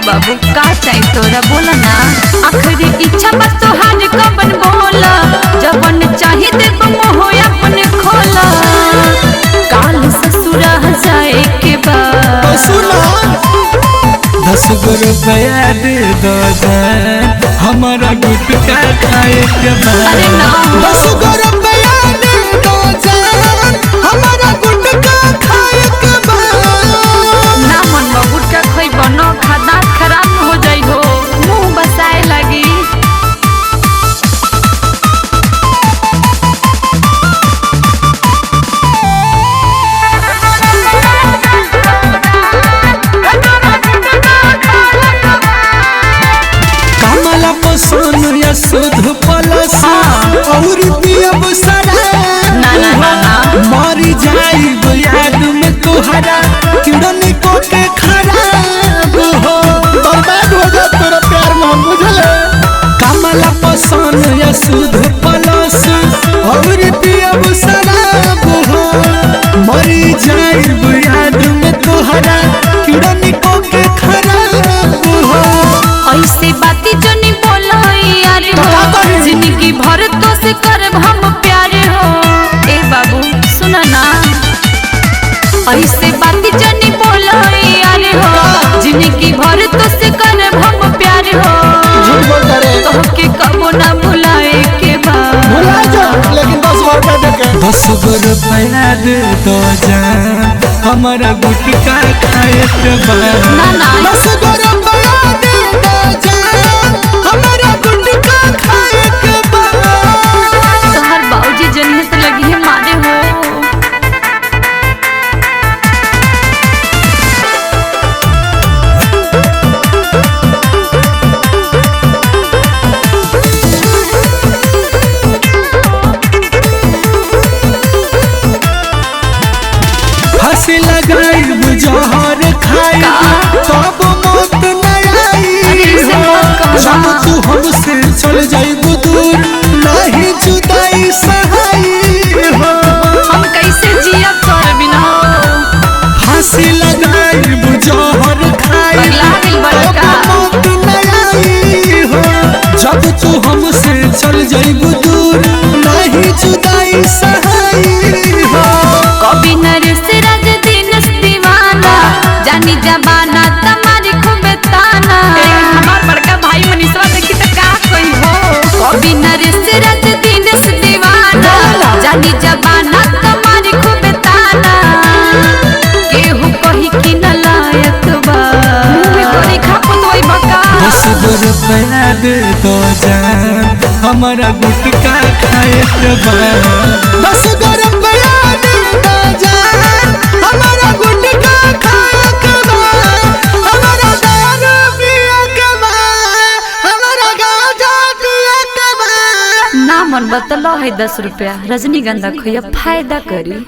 बाबू का चाही तोरा बोला ना। आखिरी इच्छा बस तोहार कबन बोला, जबन चाही देव मोह अपन खोला। काल ससुरा जाए के बाद सुना 10 गो रुपया दे दो जान, हमारा गुटका खाए के बाद। अरे ना 10 गो रुपया दे दो जान, हमारा गुटका खाए के बाद। ना मन गुटका खइब न खाना खराब हो जाई हो, मुंह बसाए लगी। कमला पसंद या शुद्ध पलस और पियब सरा ना ना ना ना मरी जाई याद में तोहरा किरण को के खराब हो, बर्बाद हो जा तोरा प्यार में हम बुझले। कमला पसंद या शुद्ध पलस और पियब शराब हो, मरी जाई याद में तोहरा किरण को के खराब हो। ऐसे बाती जो नहीं बोलो यार हो, जिंदगी भर तो से करब हम प्यार हो। ए बाबू सुना ना, ऐसे बाती जो नहीं बोलो यार हो, जिंदगी भर तो से करब हम प्यार हो। तो के कबो ना भुलाए के बाद भुला जा, लेकिन 10 गो रुपया दे दो जान, हमारा गुटका खाए के बाद। ना ना 10 गो रुपया दे दो जान, हमारा गुटका खाए के बाद। तोहर बाबूजी जन्नत लगी है मारे हो। फांसी लगाई जहर खाई तब मौत न आई हो। जब तू हमसे चल जाइबू दूर नहीं जुदाई सहाई हो। हम कैसे जियब तोहर बिना हो। फांसी लगाई जहर खाई पगला दिल बड़का। तब मौत न आई हो। जब तू हमसे चल जाइबू दूर नहीं जुदाई सहाई हो। कभी नरेश राज दिन दीवाना, जानी जबाना तुम्हारी खूब ताना। हमार बड़का भाई मनीषवा देखी तो का कोई हो। कभी नरेश राज दिन दीवाना, जानी जबाना तुम्हारी खूब ताना। केहू कही कि न लायक बा, मुंह तोरी खापत होई बका। 10 गो रुपया दे दो जान, हमारा गुटका खाए के बाद। 10 गो रुपया दे दो जान, हमारा गुटका खाए के बाद। हमारा दारू पिए के बाद, हमारा गांजा पिए के बाद। ना मन बतलो है 10 रुपया, रजनीगंधा खोया फायदा करी।